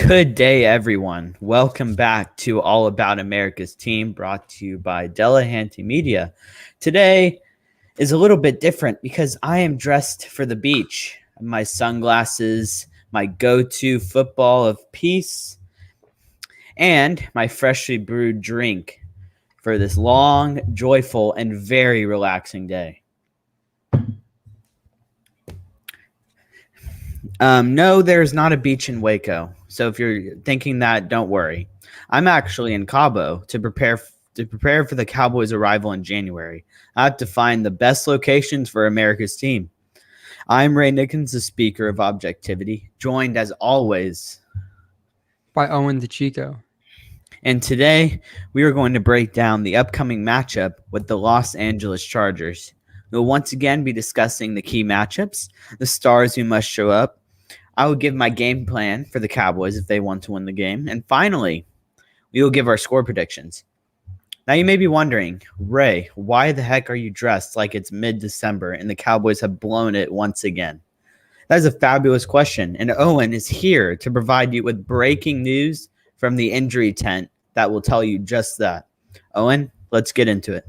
Good day, everyone. Welcome back to All About America's Team, brought to you by Delahanty Media. Today is a little bit different because I am dressed for the beach. My sunglasses, my go-to football of peace, and my freshly brewed drink for this long, joyful, and very relaxing day. No, there's not a beach in Waco. So if you're thinking that, don't worry. I'm actually in Cabo to prepare for the Cowboys' arrival in January. I have to find the best locations for America's team. I'm Ray Nickens, the Speaker of Objectivity, joined as always by Owen DeChico. And today we are going to break down the upcoming matchup with the Los Angeles Chargers. We'll once again be discussing the key matchups, the stars who must show up. I will give my game plan for the Cowboys if they want to win the game. And finally, we will give our score predictions. Now you may be wondering, Ray, why the heck are you dressed like it's mid-December and the Cowboys have blown it once again? That is a fabulous question, and Owen is here to provide you with breaking news from the injury tent that will tell you just that. Owen, let's get into it.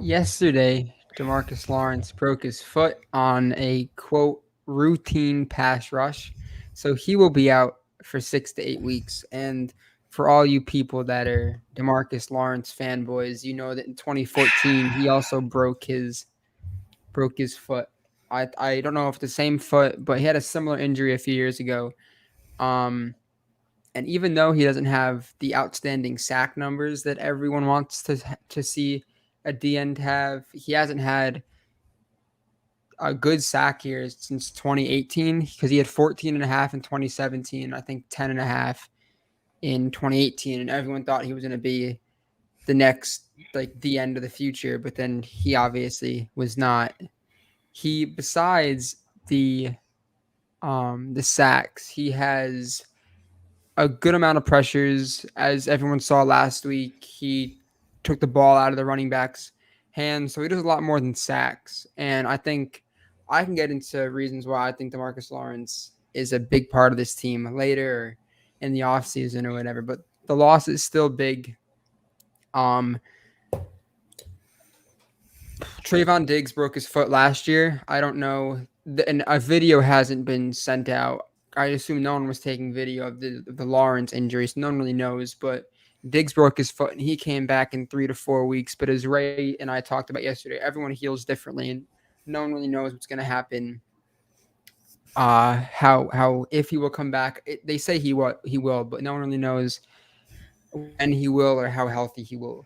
Yesterday, DeMarcus Lawrence broke his foot on a, quote, routine pass rush. So he will be out for 6 to 8 weeks. And for all you people that are DeMarcus Lawrence fanboys, you know that in 2014, he also broke his foot. I don't know if the same foot, but he had a similar injury a few years ago. And even though he doesn't have the outstanding sack numbers that everyone wants to see a DN have, he hasn't had a good sack year since 2018 because he had 14 and a half in 2017, I think 10 and a half in 2018, and everyone thought he was going to be the next, like the end of the future, but then he obviously was not. He, besides the sacks, he has a good amount of pressures. As everyone saw last week, he took the ball out of the running back's hands, so he does a lot more than sacks. And I think I can get into reasons why I think DeMarcus Lawrence is a big part of this team later in the offseason or whatever, but the loss is still big. Trayvon Diggs broke his foot last year. I don't know, and a video hasn't been sent out. I assume no one was taking video of the Lawrence injuries. No one really knows, but Diggs broke his foot and he came back in 3 to 4 weeks. But as Ray and I talked about yesterday, everyone heals differently and no one really knows what's going to happen. How if he will come back. They say he will, but no one really knows when he will or how healthy he will.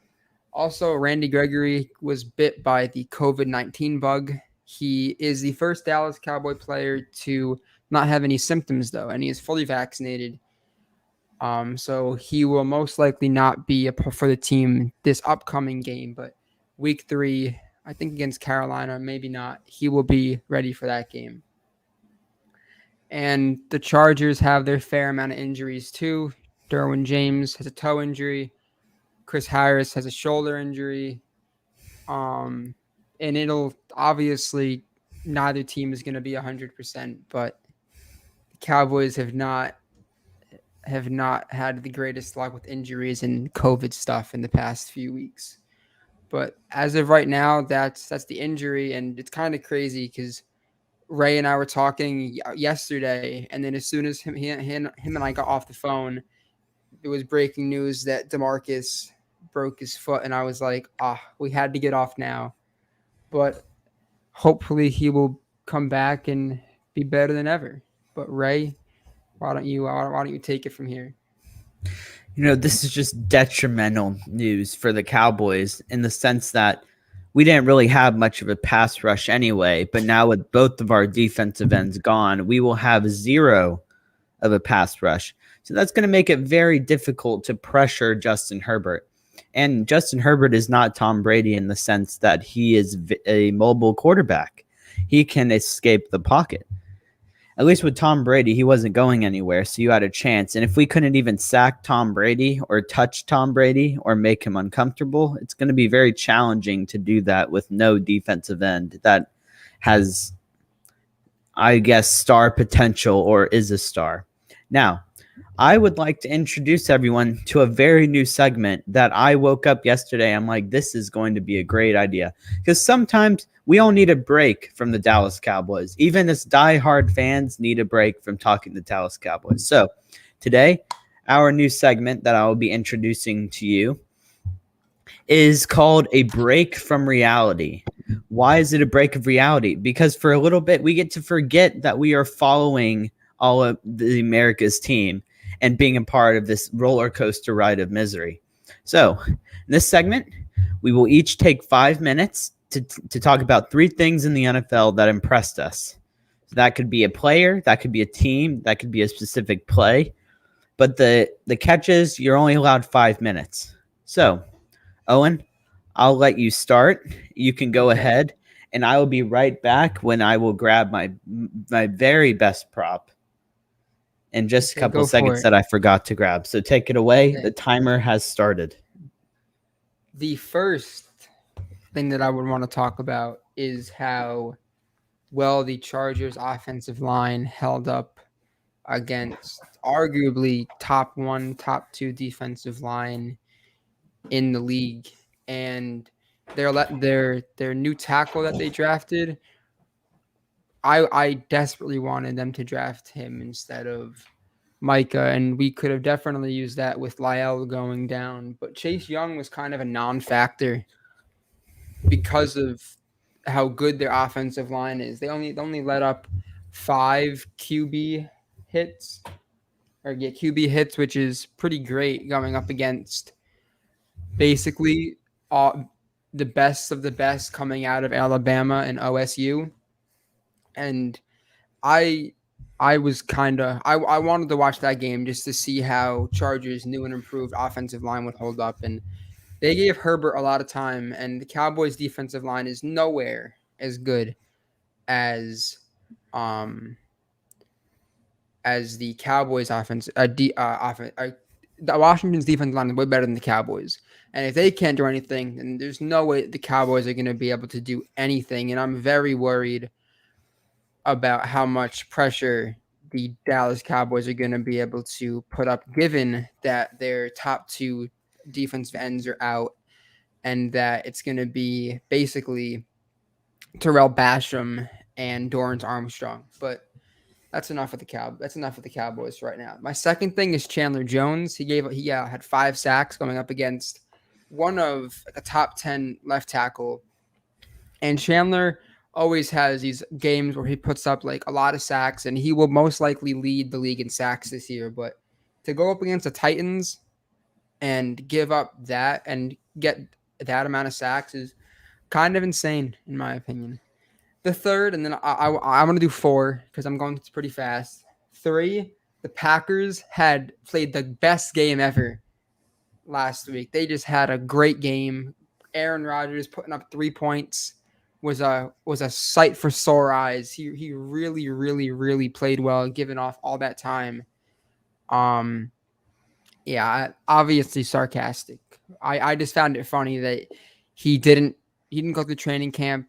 Also, Randy Gregory was bit by the COVID-19 bug. He is the first Dallas Cowboy player to not have any symptoms, though, and he is fully vaccinated. So he will most likely not be for the team this upcoming game, but week 3, I think against Carolina, maybe not. He will be ready for that game. And the Chargers have their fair amount of injuries, too. Derwin James has a toe injury. Chris Harris has a shoulder injury. And it'll obviously neither team is going to be 100%, but the Cowboys have not had the greatest luck with injuries and COVID stuff in the past few weeks. But as of right now, that's the injury, and it's kind of crazy because Ray and I were talking yesterday, and then as soon as him and I got off the phone, it was breaking news that DeMarcus broke his foot, and I was like, we had to get off now. But hopefully he will come back and be better than ever. But Ray, why don't you take it from here? You know, this is just detrimental news for the Cowboys in the sense that we didn't really have much of a pass rush anyway, but now with both of our defensive ends gone, we will have 0 of a pass rush. So that's going to make it very difficult to pressure Justin Herbert. And Justin Herbert is not Tom Brady in the sense that he is a mobile quarterback. He can escape the pocket. At least with Tom Brady, he wasn't going anywhere, so you had a chance. And if we couldn't even sack Tom Brady or touch Tom Brady or make him uncomfortable, it's going to be very challenging to do that with no defensive end that has, I guess, star potential or is a star. Now, I would like to introduce everyone to a very new segment that I woke up yesterday. I'm like, this is going to be a great idea. Because sometimes we all need a break from the Dallas Cowboys. Even as diehard fans need a break from talking to the Dallas Cowboys. So today, our new segment that I will be introducing to you is called A Break from Reality. Why is it a break of reality? Because for a little bit, we get to forget that we are following all of the America's team and being a part of this roller coaster ride of misery. So, in this segment, we will each take 5 minutes to talk about 3 things in the NFL that impressed us. So that could be a player, that could be a team, that could be a specific play. But the catch is you're only allowed 5 minutes. So, Owen, I'll let you start. You can go ahead, and I will be right back when I will grab my very best prop in just a couple of seconds that I forgot to grab. So take it away. Okay. The timer has started. The first thing that I would want to talk about is how well the Chargers offensive line held up against arguably top 1, top 2 defensive line in the league. And their new tackle that they drafted, I desperately wanted them to draft him instead of Micah, and we could have definitely used that with Lyle going down. But Chase Young was kind of a non-factor because of how good their offensive line is. They only let up 5 QB hits, QB hits, which is pretty great going up against basically the best of the best coming out of Alabama and OSU. And I was I wanted to watch that game just to see how Chargers' new and improved offensive line would hold up. And they gave Herbert a lot of time, and the Cowboys' defensive line is nowhere as good as the Cowboys' offense. The Washington's defensive line is way better than the Cowboys. And if they can't do anything, then there's no way the Cowboys are going to be able to do anything. And I'm very worried about how much pressure the Dallas Cowboys are going to be able to put up, given that their top 2 defensive ends are out, and that it's going to be basically Terrell Basham and Dorrance Armstrong. But that's enough of the Cowboys right now. My second thing is Chandler Jones. He had 5 sacks going up against one of a top 10 left tackle, and Chandler always has these games where he puts up like a lot of sacks, and he will most likely lead the league in sacks this year. But to go up against the Titans and give up that and get that amount of sacks is kind of insane, in my opinion. The third, and then I'm going to do 4 because I'm going pretty fast. 3, the Packers had played the best game ever last week. They just had a great game. Aaron Rodgers putting up 3 points was a sight for sore eyes. He really, really, really played well, given off all that time. Yeah, obviously sarcastic. I just found it funny that he didn't go to training camp,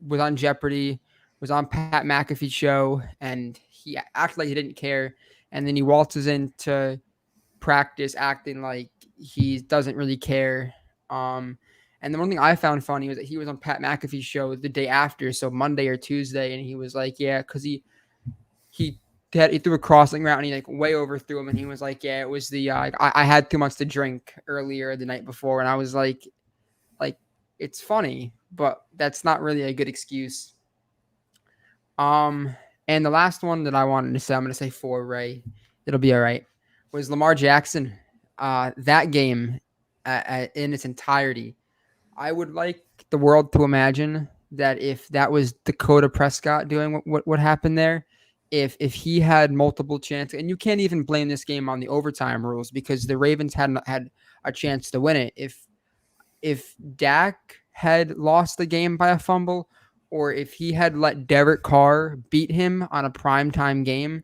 was on Jeopardy, was on Pat McAfee's show, and he acted like he didn't care. And then he waltzes into practice acting like he doesn't really care. And the one thing I found funny was that he was on Pat McAfee's show the day after, so Monday or Tuesday, and he was like, yeah, because he threw a crossing route and he like way overthrew him, and he was like, yeah, it was the I had too much to drink earlier the night before, and I was like it's funny, but that's not really a good excuse. And the last one that I wanted to say, I'm going to say 4, Ray, it'll be all right, was Lamar Jackson. That game in its entirety, I would like the world to imagine that if that was Dakota Prescott doing what happened there, if he had multiple chances, and you can't even blame this game on the overtime rules because the Ravens hadn't had a chance to win it. If Dak had lost the game by a fumble, or if he had let Derek Carr beat him on a primetime game,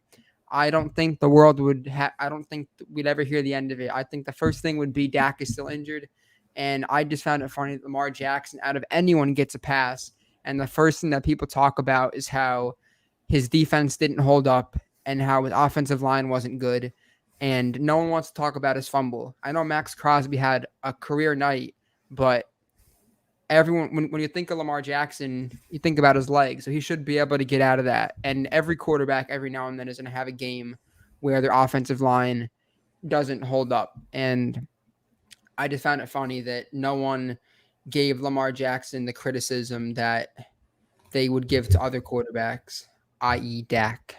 I don't think the world would I don't think we'd ever hear the end of it. I think the first thing would be Dak is still injured. And I just found it funny that Lamar Jackson, out of anyone, gets a pass. And the first thing that people talk about is how his defense didn't hold up and how his offensive line wasn't good. and no one wants to talk about his fumble. I know Max Crosby had a career night, but everyone, when you think of Lamar Jackson, you think about his legs, so he should be able to get out of that. And every quarterback every now and then is going to have a game where their offensive line doesn't hold up. And I just found it funny that no one gave Lamar Jackson the criticism that they would give to other quarterbacks, i.e. Dak.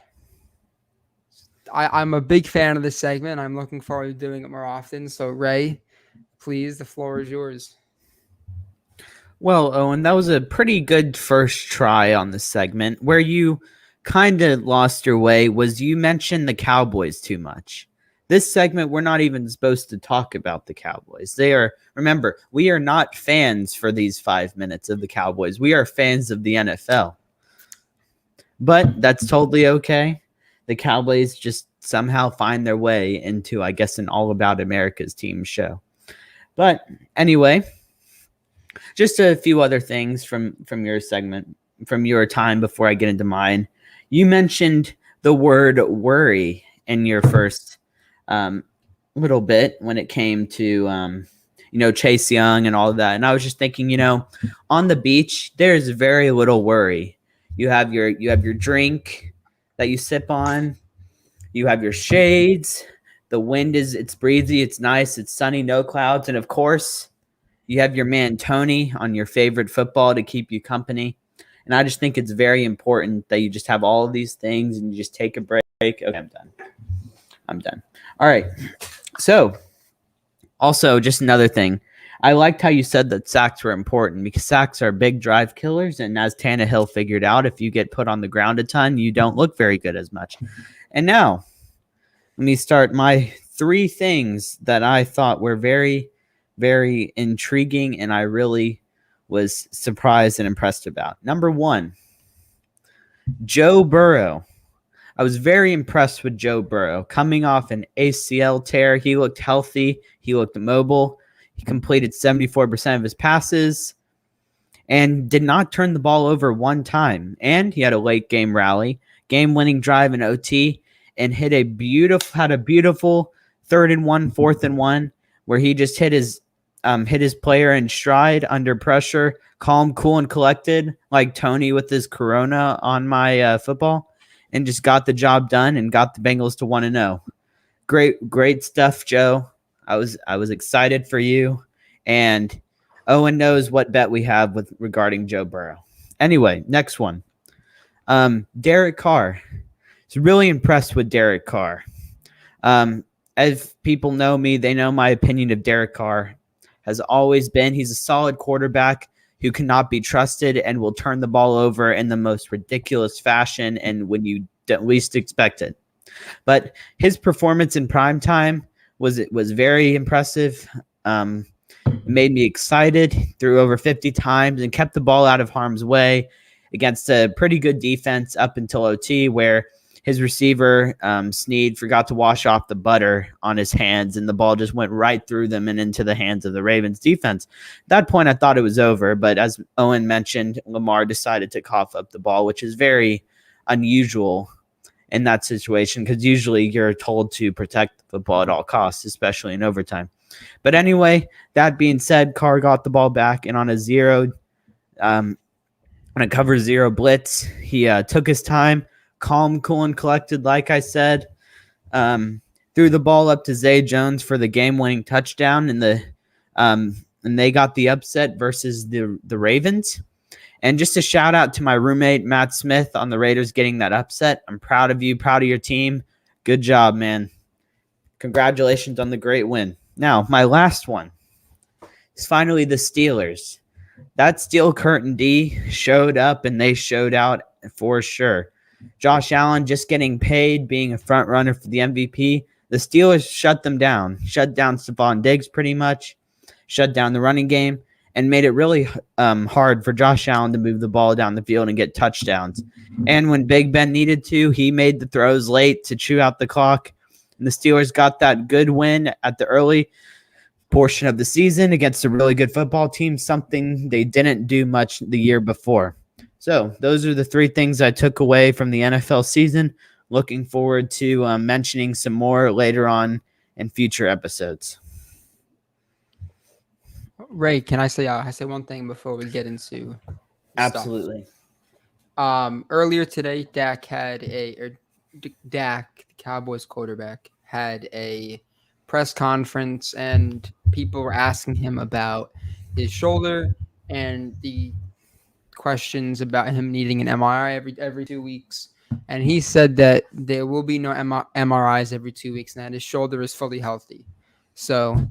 I'm a big fan of this segment. I'm looking forward to doing it more often. So, Ray, please, the floor is yours. Well, Owen, that was a pretty good first try on the segment. Where you kind of lost your way was you mentioned the Cowboys too much. This segment, we're not even supposed to talk about the Cowboys. Remember, we are not fans for these 5 minutes of the Cowboys. We are fans of the NFL. But that's totally okay. The Cowboys just somehow find their way into, I guess, an All About America's team show. But anyway, just a few other things from your segment, from your time before I get into mine. You mentioned the word worry in your first little bit when it came to, Chase Young and all of that. And I was just thinking, on the beach, there's very little worry. You have your drink that you sip on. You have your shades. The wind it's breezy. It's nice. It's sunny, no clouds. And of course, you have your man Tony on your favorite football to keep you company. And I just think it's very important that you just have all of these things and you just take a break. Okay, I'm done. All right. So, also, just another thing. I liked how you said that sacks were important because sacks are big drive killers. And as Tannehill figured out, if you get put on the ground a ton, you don't look very good as much. And now, let me start my 3 things that I thought were very, very intriguing and I really was surprised and impressed about. Number 1, Joe Burrow. I was very impressed with Joe Burrow. Coming off an ACL tear, he looked healthy. He looked mobile. He completed 74% of his passes and did not turn the ball over one time. And he had a late game rally, game-winning drive in OT, and had a beautiful 3rd and 1, 4th and 1, where he just hit his player in stride under pressure, calm, cool, and collected, like Tony with his Corona on my football, and just got the job done and got the Bengals to 1-0. Great stuff, Joe. I was excited for you, and Owen knows what bet we have regarding Joe Burrow. Anyway, next one. Derek Carr. I was really impressed with Derek Carr. As people know me, they know my opinion of Derek Carr has always been he's a solid quarterback who cannot be trusted and will turn the ball over in the most ridiculous fashion and when you least expect it. But his performance in prime time was very impressive. It made me excited. Threw over 50 times and kept the ball out of harm's way against a pretty good defense up until OT, where his receiver, Snead, forgot to wash off the butter on his hands, and the ball just went right through them and into the hands of the Ravens defense. At that point, I thought it was over, but as Owen mentioned, Lamar decided to cough up the ball, which is very unusual in that situation because usually you're told to protect the football at all costs, especially in overtime. But anyway, that being said, Carr got the ball back, and on a cover 0 blitz, he took his time, calm, cool, and collected, like I said. Threw the ball up to Zay Jones for the game-winning touchdown, and they got the upset versus the Ravens. And just a shout out to my roommate, Matt Smith, on the Raiders getting that upset. I'm proud of you, proud of your team. Good job, man. Congratulations on the great win. Now, my last one is finally the Steelers. That Steel Curtain D showed up, and they showed out for sure. Josh Allen just getting paid, being a front runner for the MVP. The Steelers shut them down, shut down Stephon Diggs pretty much, shut down the running game, and made it really hard for Josh Allen to move the ball down the field and get touchdowns. And when Big Ben needed to, he made the throws late to chew out the clock. And the Steelers got that good win at the early portion of the season against a really good football team, something they didn't do much the year before. So those are the 3 things I took away from the NFL season. looking forward to mentioning some more later on in future episodes. Ray, can I say one thing before we get into Absolutely. Earlier today, Dak, the Cowboys quarterback, had a press conference, and people were asking him about his shoulder and the questions about him needing an MRI every 2 weeks. And he said that there will be no MRIs every 2 weeks, and that his shoulder is fully healthy. So,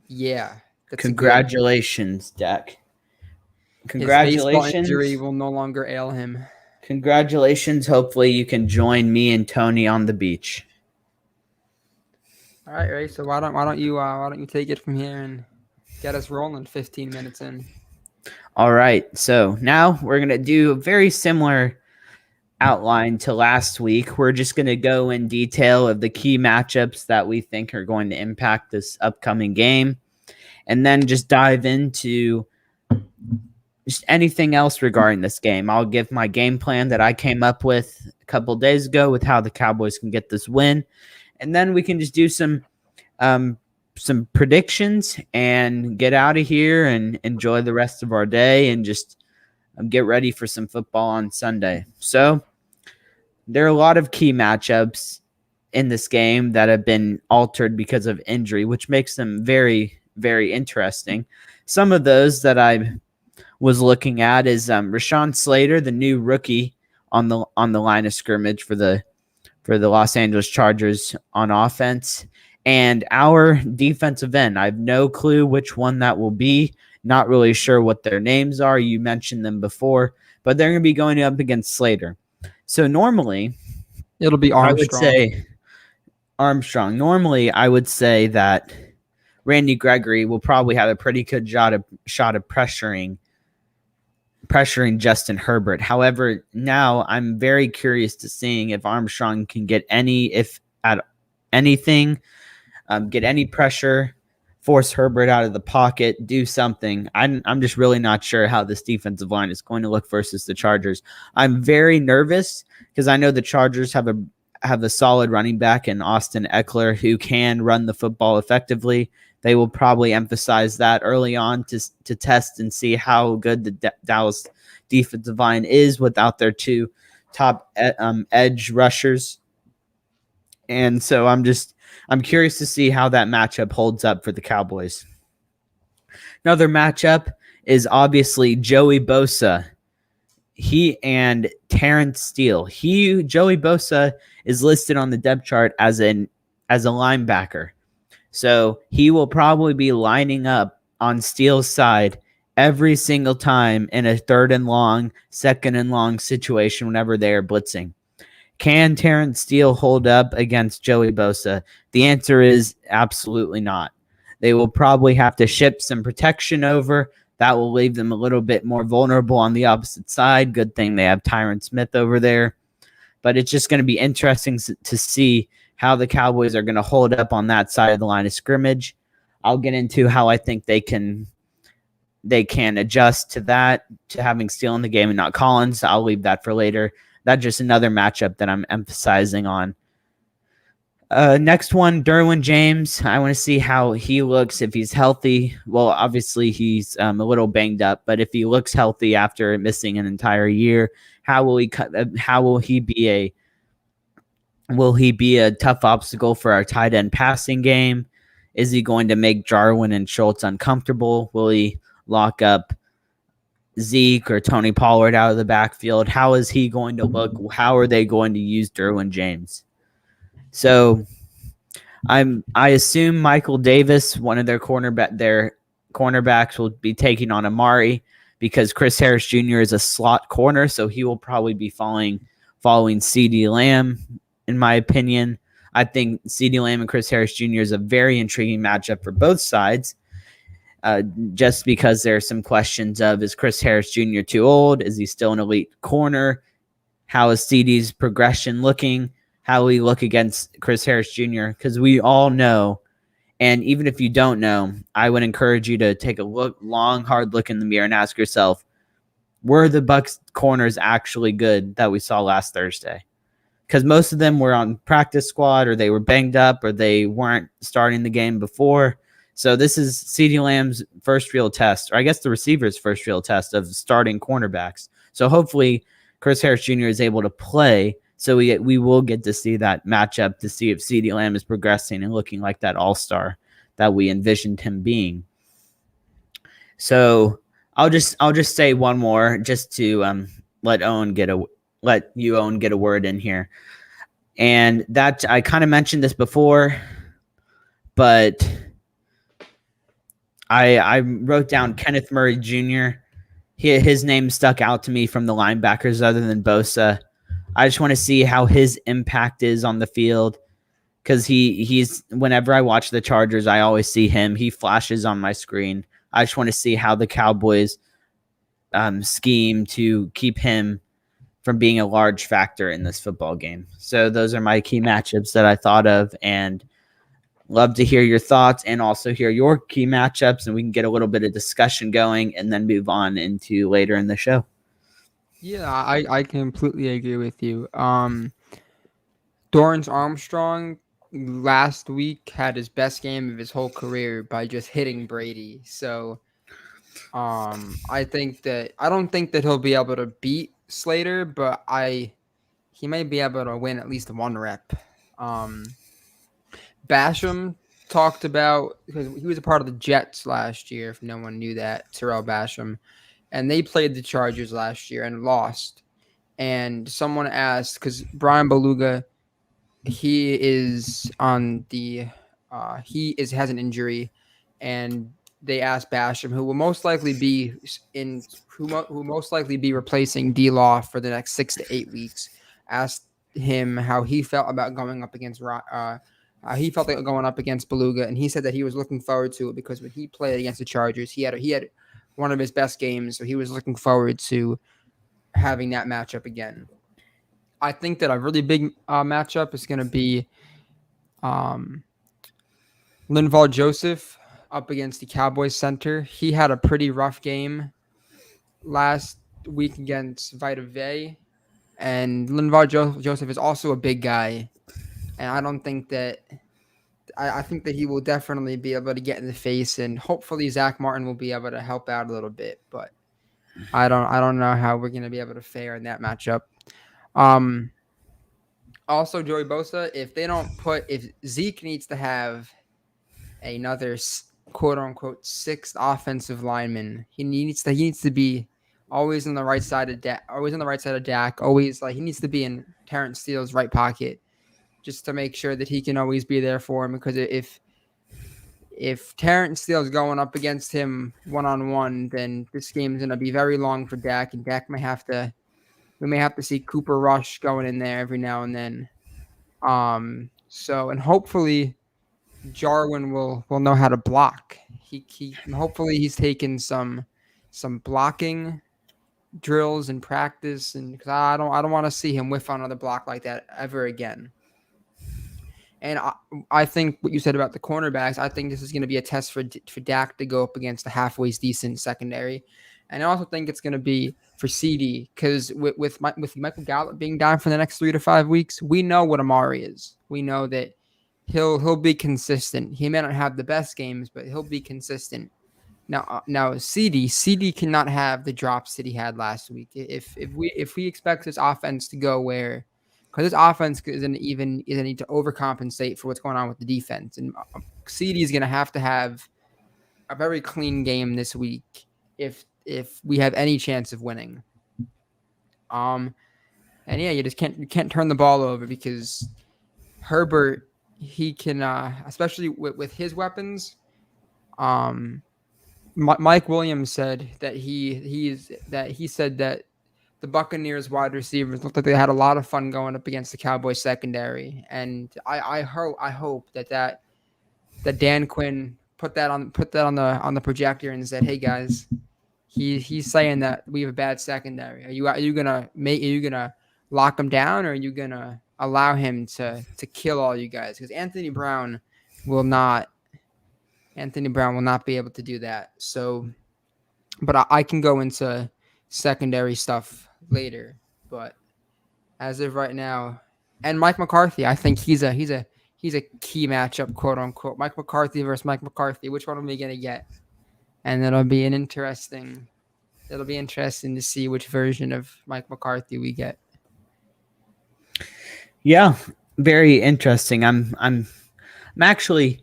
yeah. Congratulations, Dak. His baseball injury will no longer ail him. Congratulations. Hopefully you can join me and Tony on the beach. All right, Ray. So why don't you take it from here and get us rolling 15 minutes in? All right. So now we're going to do a very similar outline to last week. We're just going to go in detail of the key matchups that we think are going to impact this upcoming game, and then just dive into just anything else regarding this game. I'll give my game plan that I came up with a couple days ago with how the Cowboys can get this win, and then we can just do some predictions and get out of here and enjoy the rest of our day and just get ready for some football on Sunday. So there are a lot of key matchups in this game that have been altered because of injury, which makes them very, very interesting. Some of those that I was looking at is Rashawn Slater, the new rookie on the line of scrimmage for the Los Angeles Chargers on offense, and our defensive end. I have no clue which one that will be. Not really sure what their names are. You mentioned them before, but they're going to be going up against Slater. So normally, it'll be Armstrong. I would say Armstrong. Normally, I would say that Randy Gregory will probably have a pretty good shot of pressuring Justin Herbert. However, now I'm very curious to seeing if Armstrong can get anything, get any pressure, force Herbert out of the pocket, do something. I'm just really not sure how this defensive line is going to look versus the Chargers. I'm very nervous because I know the Chargers have a solid running back in Austin Eckler who can run the football effectively. They will probably emphasize that early on to test and see how good the Dallas defensive line is without their two top edge rushers. And so I'm curious to see how that matchup holds up for the Cowboys. Another matchup is obviously Joey Bosa. He and Terence Steele. Joey Bosa is listed on the depth chart as a linebacker. So he will probably be lining up on Steele's side every single time in a third and long, second and long situation whenever they are blitzing. Can Terence Steele hold up against Joey Bosa? The answer is absolutely not. They will probably have to ship some protection over. That will leave them a little bit more vulnerable on the opposite side. Good thing they have Tyron Smith over there. But it's just going to be interesting to see how the Cowboys are going to hold up on that side of the line of scrimmage. I'll get into how I think they can adjust to that, to having Steele in the game and not Collins. I'll leave that for later. That's just another matchup that I'm emphasizing on. Next one, Derwin James. I want to see how he looks if he's healthy. Well, obviously he's a little banged up, but if he looks healthy after missing an entire year, will he be a tough obstacle for our tight end passing game? Is he going to make Jarwin and Schultz uncomfortable? Will he lock up Zeke or Tony Pollard out of the backfield? How is he going to look? How are they going to use Derwin James? So I assume Michael Davis, one of their cornerbacks, will be taking on Amari because Chris Harris Jr. is a slot corner, so he will probably be following CeeDee Lamb, in my opinion. I think CeeDee Lamb and Chris Harris Jr. is a very intriguing matchup for both sides. Just because there are some questions of, is Chris Harris Jr. too old? Is he still an elite corner? How is CeeDee's progression looking? How will he look against Chris Harris Jr.? Because we all know, and even if you don't know, I would encourage you to take a hard look in the mirror and ask yourself, were the Bucs corners actually good that we saw last Thursday? because most of them were on practice squad or they were banged up or they weren't starting the game before. So this is CeeDee Lamb's first real test, or I guess the receiver's first real test of starting cornerbacks. So hopefully Chris Harris Jr. is able to play, so we will get to see that matchup to see if CeeDee Lamb is progressing and looking like that all-star that we envisioned him being. So I'll just say one more just to let you Owen get a word in here. And that I kind of mentioned this before, but I wrote down Kenneth Murray Jr. His name stuck out to me from the linebackers other than Bosa. I just want to see how his impact is on the field because he's whenever I watch the Chargers, I always see him. He flashes on my screen. I just want to see how the Cowboys scheme to keep him from being a large factor in this football game. So those are my key matchups that I thought of, and love to hear your thoughts and also hear your key matchups, and we can get a little bit of discussion going and then move on into later in the show. Yeah, I completely agree with you. Dorrance Armstrong last week had his best game of his whole career by just hitting Brady. So I don't think that he'll be able to beat Slater, but he may be able to win at least one rep. Basham talked about, because he was a part of the Jets last year, if no one knew that, Terrell Basham, and they played the Chargers last year and lost. And someone asked, because Brian Beluga, has an injury, and they asked Basham, who will most likely be replacing D-Law for the next 6 to 8 weeks, asked him how he felt about going up against Beluga, and he said that he was looking forward to it because when he played against the Chargers, he had one of his best games, so he was looking forward to having that matchup again. I think that a really big matchup is going to be Linval Joseph up against the Cowboys center. He had a pretty rough game last week against Vita Vea, and Linval Joseph is also a big guy, and I think that he will definitely be able to get in the face, and hopefully Zach Martin will be able to help out a little bit, but I don't know how we're going to be able to fare in that matchup. Also, Joey Bosa, if Zeke needs to have another quote unquote sixth offensive lineman, he needs to be always on the right side of Dak. Always he needs to be in Terence Steele's right pocket, just to make sure that he can always be there for him. Because if Terence Steele's going up against him one-on-one, then this game's going to be very long for Dak, and Dak we may have to see Cooper Rush going in there every now and then. And hopefully Jarwin will know how to block. Hopefully he's taken some blocking drills in practice, and because I don't want to see him whiff on another block like that ever again. And I think what you said about the cornerbacks, I think this is going to be a test for Dak to go up against a halfway decent secondary. And I also think it's going to be for CD, because with Michael Gallup being down for the next 3 to 5 weeks, we know what Amari is. We know that he'll be consistent. He may not have the best games, but he'll be consistent. Now CD cannot have the drops that he had last week. If we expect this offense to go where, because this offense isn't need to overcompensate for what's going on with the defense, and CD is going to have a very clean game this week if we have any chance of winning. And yeah, you can't turn the ball over, because Herbert, he can, especially with his weapons. Mike Williams said that he said that the Buccaneers wide receivers looked like they had a lot of fun going up against the Cowboys secondary, and I hope that Dan Quinn put that on the projector and said, "Hey guys, he's saying that we have a bad secondary. Are you gonna lock him down, or are you gonna allow him to kill all you guys? Because Anthony Brown will not be able to do that." So, but I can go into secondary stuff later. But as of right now, And Mike McCarthy, I think he's a key matchup, quote unquote. Mike McCarthy versus Mike McCarthy. Which one are we gonna get? And it'll be interesting to see which version of Mike McCarthy we get. Yeah, very interesting. I'm actually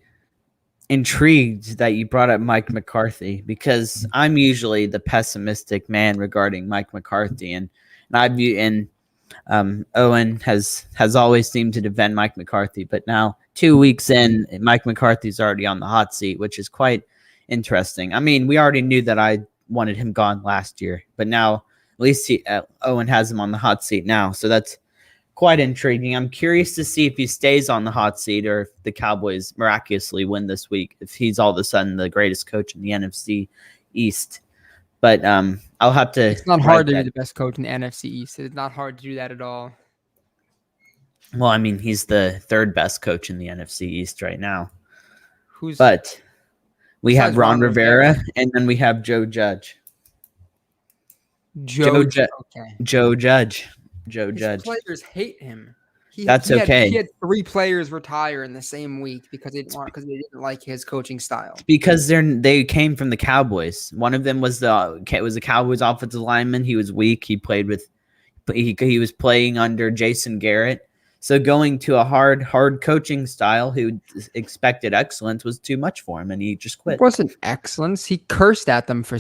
intrigued that you brought up Mike McCarthy because I'm usually the pessimistic man regarding Mike McCarthy, and Owen has always seemed to defend Mike McCarthy, but now 2 weeks in, Mike McCarthy's already on the hot seat, which is quite interesting. I mean, we already knew that I wanted him gone last year, but now at least Owen has him on the hot seat now, so that's quite intriguing. I'm curious to see if he stays on the hot seat or if the Cowboys miraculously win this week, if he's all of a sudden the greatest coach in the NFC East. But I'll have to. It's not hard to be the best coach in the NFC East. It's not hard to do that at all. Well, I mean, he's the third best coach in the NFC East right now. But we have Ron Rivera, and then we have Joe Judge. Joe Judge. His players hate him. That's okay. He had 3 players retire in the same week because they didn't like his coaching style. Because they came from the Cowboys. One of them was the Cowboys offensive lineman. He was weak. He was playing under Jason Garrett. So going to a hard coaching style who expected excellence was too much for him, and he just quit. It wasn't excellence. He cursed at them for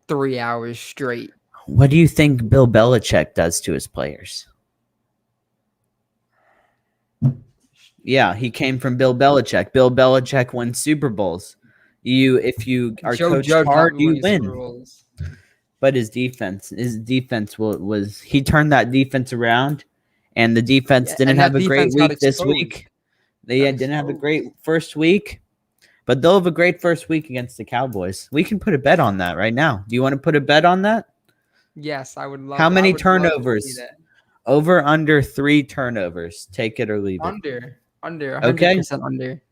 3 hours straight. What do you think Bill Belichick does to his players? Yeah, he came from Bill Belichick. Bill Belichick wins Super Bowls. If you are coached hard, you win. But his defense was he turned that defense around, and the defense didn't have a great week this week. They didn't have a great first week, but they'll have a great first week against the Cowboys. We can put a bet on that right now. Do you want to put a bet on that? Yes, I would love. How many turnovers? Over under 3 turnovers. Take it or leave it. Under. 100% under.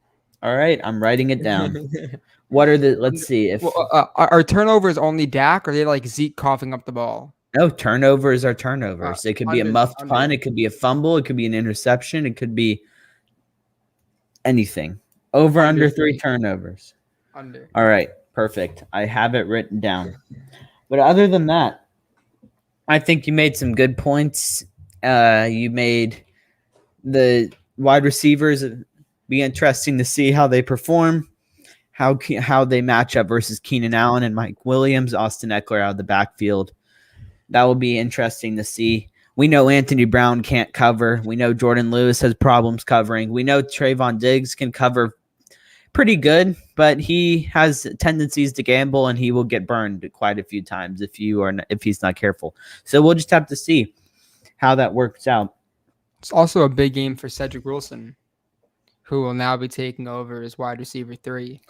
All right, I'm writing it down. What are the? Let's see if are turnovers only Dak, or are they like Zeke coughing up the ball? No, turnovers are turnovers. It could be a muffed punt. It could be a fumble. It could be an interception. It could be anything. Under 3 turnovers. Under. All right, perfect. I have it written down. But other than that, I think you made some good points. You made the wide receivers be interesting to see how they perform, how they match up versus Keenan Allen and Mike Williams, Austin Eckler out of the backfield. That will be interesting to see. We know Anthony Brown can't cover. We know Jordan Lewis has problems covering. We know Trayvon Diggs can cover pretty good, but he has tendencies to gamble, and he will get burned quite a few times if he's not careful. So we'll just have to see how that works out. It's also a big game for Cedric Wilson, who will now be taking over as wide receiver 3.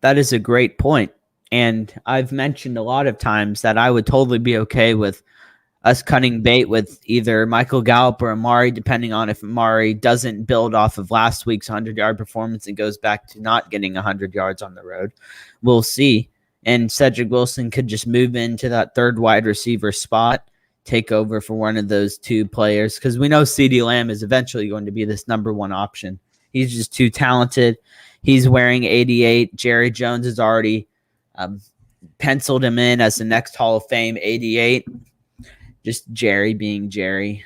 That is a great point. And I've mentioned a lot of times that I would totally be okay with us cutting bait with either Michael Gallup or Amari, depending on if Amari doesn't build off of last week's 100-yard performance and goes back to not getting 100 yards on the road. We'll see. And Cedric Wilson could just move into that third wide receiver spot, take over for one of those 2 players, because we know CeeDee Lamb is eventually going to be this number 1 option. He's just too talented. He's wearing 88. Jerry Jones has already penciled him in as the next Hall of Fame 88. Just Jerry being Jerry.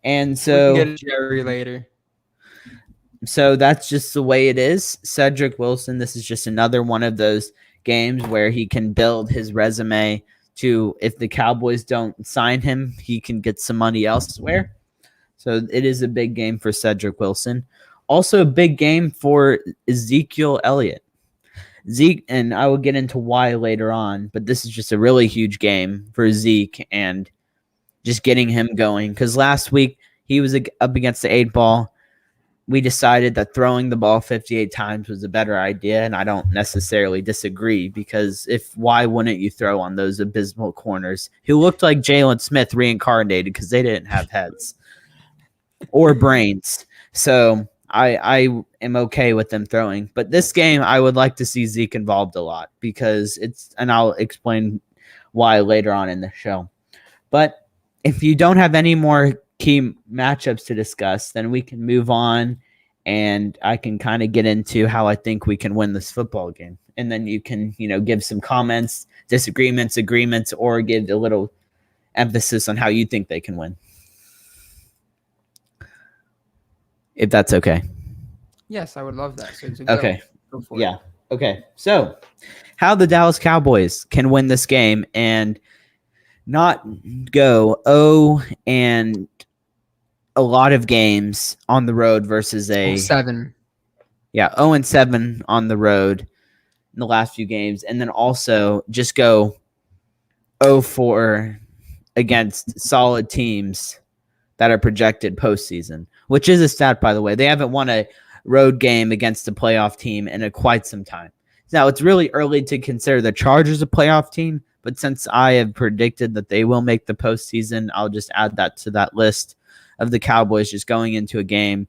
And so we can get Jerry later. So that's just the way it is. Cedric Wilson, this is just another one of those games where he can build his resume to, if the Cowboys don't sign him, he can get some money elsewhere. So it is a big game for Cedric Wilson. Also a big game for Ezekiel Elliott. Zeke, and I will get into why later on, but this is just a really huge game for Zeke and just getting him going. Because last week he was up against the 8 ball. We decided that throwing the ball 58 times was a better idea, and I don't necessarily disagree, because why wouldn't you throw on those abysmal corners who looked like Jalen Smith reincarnated because they didn't have heads or brains. So I am okay with them throwing. But this game, I would like to see Zeke involved a lot, because and I'll explain why later on in the show. But if you don't have any more key matchups to discuss, then we can move on and I can kind of get into how I think we can win this football game. And then you can, give some comments, disagreements, agreements, or give a little emphasis on how you think they can win. If that's okay. Yes, I would love that. So okay. Go for it. Okay. So how the Dallas Cowboys can win this game and not go 0 and a lot of games on the road versus 7. Yeah, 0 and 7 on the road in the last few games, and then also just go 0-4 against solid teams that are projected postseason, which is a stat, by the way. They haven't won a road game against a playoff team in quite some time. Now, it's really early to consider the Chargers a playoff team, but since I have predicted that they will make the postseason, I'll just add that to that list of the Cowboys just going into a game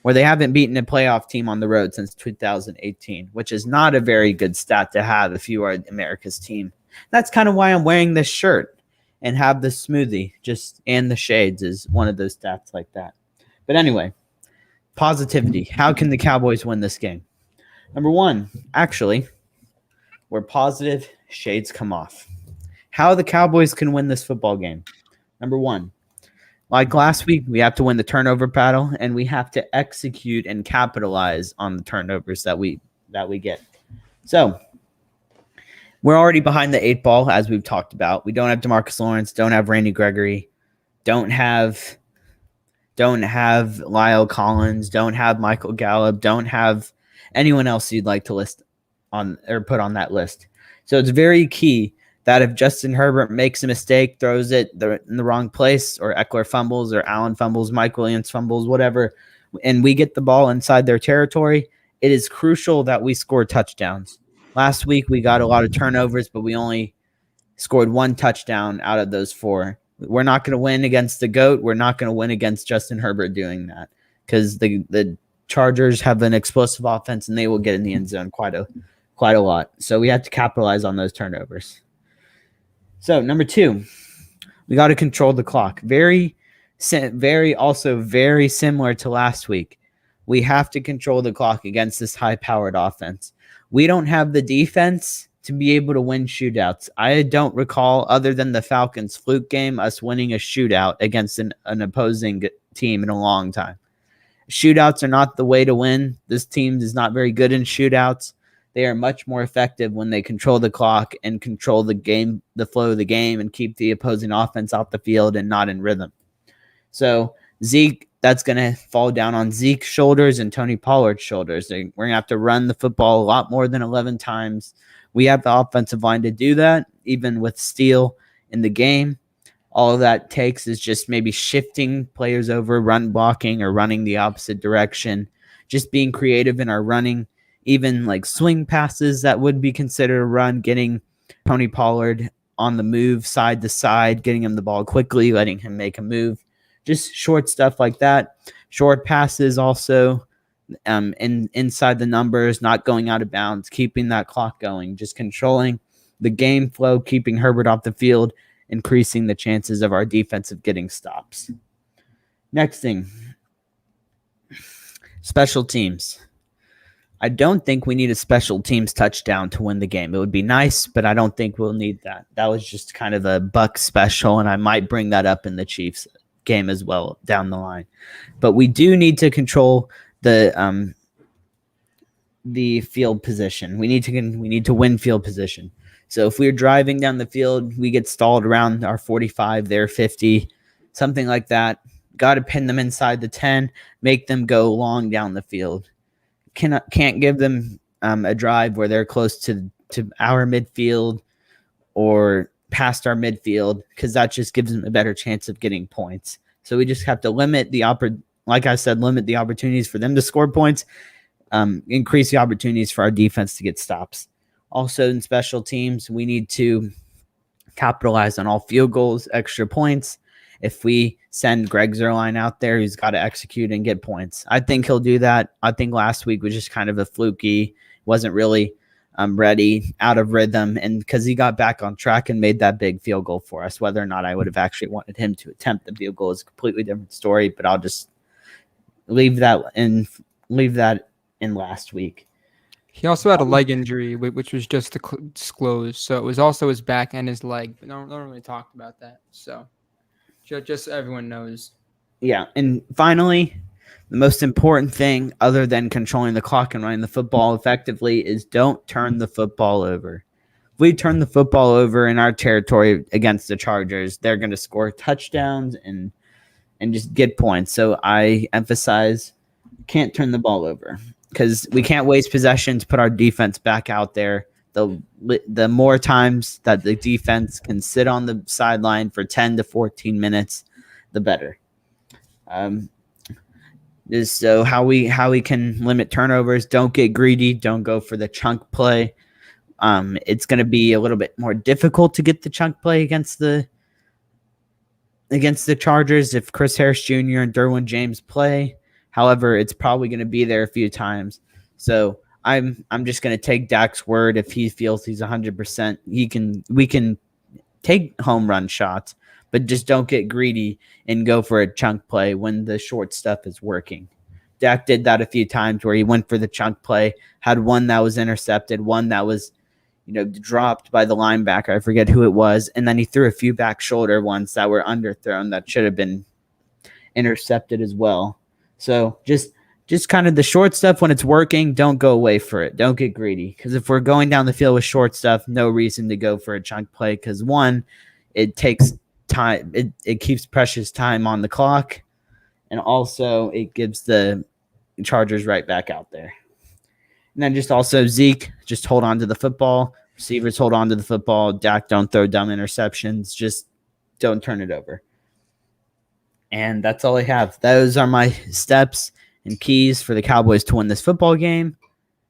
where they haven't beaten a playoff team on the road since 2018, which is not a very good stat to have if you are America's team. That's kind of why I'm wearing this shirt and have this smoothie and the shades is one of those stats like that. But anyway, positivity. How can the Cowboys win this game? Number one, actually, where positive, shades come off. How the Cowboys can win this football game. Number one, like last week, we have to win the turnover battle, and we have to execute and capitalize on the turnovers that we get. So we're already behind the 8 ball, as we've talked about. We don't have DeMarcus Lawrence, don't have Randy Gregory, don't have Lyle Collins, don't have Michael Gallup, don't have anyone else you'd like to list on or put on that list. So it's very key that if Justin Herbert makes a mistake, throws it in the wrong place, or Eckler fumbles, or Allen fumbles, Mike Williams fumbles, whatever, and we get the ball inside their territory, it is crucial that we score touchdowns. Last week, we got a lot of turnovers, but we only scored 1 touchdown out of those 4. We're not going to win against the GOAT. We're not going to win against Justin Herbert doing that because the Chargers have an explosive offense, and they will get in the end zone quite a lot. So we have to capitalize on those turnovers. So number 2, we got to control the clock. Very similar to last week. We have to control the clock against this high-powered offense. We don't have the defense to be able to win shootouts. I don't recall, other than the Falcons fluke game, us winning a shootout against an opposing team in a long time. Shootouts are not the way to win. This team is not very good in shootouts. They are much more effective when they control the clock and control the game, the flow of the game, and keep the opposing offense off the field and not in rhythm. So Zeke, that's going to fall down on Zeke's shoulders and Tony Pollard's shoulders. We're going to have to run the football a lot more than 11 times. We have the offensive line to do that, even with Steele in the game. All that takes is just maybe shifting players over, run blocking, or running the opposite direction, just being creative in our running, even like swing passes that would be considered a run, getting Tony Pollard on the move side to side, getting him the ball quickly, letting him make a move, just short stuff like that. Short passes also inside the numbers, not going out of bounds, keeping that clock going, just controlling the game flow, keeping Herbert off the field, increasing the chances of our defense of getting stops. Next thing, special teams. I don't think we need a special teams touchdown to win the game. It would be nice, but I don't think we'll need that. That was just kind of a Buck special, and I might bring that up in the Chiefs game as well down the line. But we do need to control the field position. We need to win field position. So if we're driving down the field, we get stalled around our 45, their 50, something like that. Got to pin them inside the 10, make them go long down the field. Can't give them a drive where they're close to our midfield or past our midfield, because that just gives them a better chance of getting points. So we just have to limit the opportunities for them to score points, increase the opportunities for our defense to get stops. Also in special teams, we need to capitalize on all field goals, extra points. If we send Greg Zuerlein out there, he's got to execute and get points. I think he'll do that. I think last week was just kind of a fluky, wasn't really ready, out of rhythm, and because he got back on track and made that big field goal for us. Whether or not I would have actually wanted him to attempt the field goal is a completely different story, but I'll just leave that in last week. He also had a leg injury, which was just disclosed. So it was also his back and his leg, but no one really talked about that. So just so everyone knows. Yeah, and finally, the most important thing, other than controlling the clock and running the football effectively, is don't turn the football over. If we turn the football over in our territory against the Chargers, they're going to score touchdowns and just get points. So I emphasize, can't turn the ball over because we can't waste possession to put our defense back out there. The more times that the defense can sit on the sideline for 10 to 14 minutes, the better. So how we can limit turnovers, don't get greedy, don't go for the chunk play. It's going to be a little bit more difficult to get the chunk play against the Chargers if Chris Harris Jr. and Derwin James play. However, it's probably going to be there a few times. So I'm just going to take Dak's word. If he feels he's 100%, we can take home run shots, but just don't get greedy and go for a chunk play when the short stuff is working. Dak did that a few times where he went for the chunk play, had one that was intercepted, one that was, dropped by the linebacker. I forget who it was. And then he threw a few back shoulder ones that were underthrown that should have been intercepted as well. So just kind of the short stuff when it's working, don't go away for it. Don't get greedy. Because if we're going down the field with short stuff, no reason to go for a chunk play. Because one, it takes time. It keeps precious time on the clock. And also it gives the Chargers right back out there. And then just also Zeke, just hold on to the football. Receivers hold on to the football. Dak, don't throw dumb interceptions. Just don't turn it over. And that's all I have. Those are my steps and keys for the Cowboys to win this football game.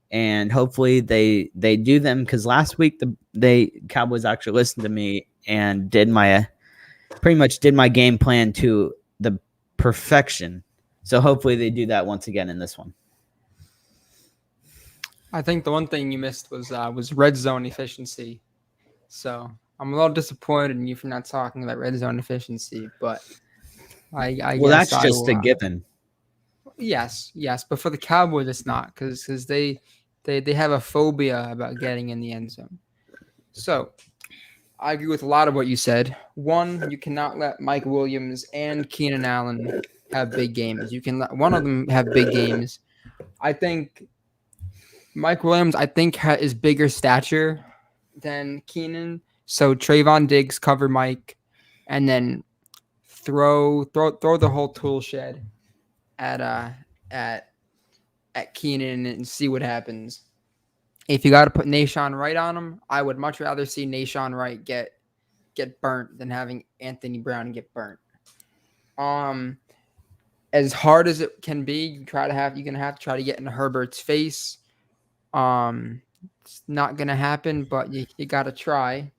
And hopefully they do them, because last week the Cowboys actually listened to me and pretty much did my game plan to the perfection. So hopefully they do that once again in this one. I think the one thing you missed was red zone efficiency. So I'm a little disappointed in you for not talking about red zone efficiency, but I guess that's just a given. Yes, but for the Cowboys it's not, because they have a phobia about getting in the end zone. So I agree with a lot of what you said. One, you cannot let Mike Williams and Keenan Allen have big games. You can let one of them have big games. I think Mike Williams, is bigger stature than Keenan. So Trayvon Diggs cover Mike, and then throw the whole tool shed at Keenan and see what happens. If you got to put Nahshon Wright on him, I would much rather see Nahshon Wright get burnt than having Anthony Brown get burnt. As hard as it can be, you're gonna have to try to get in Herbert's face. It's not gonna happen, but you gotta try.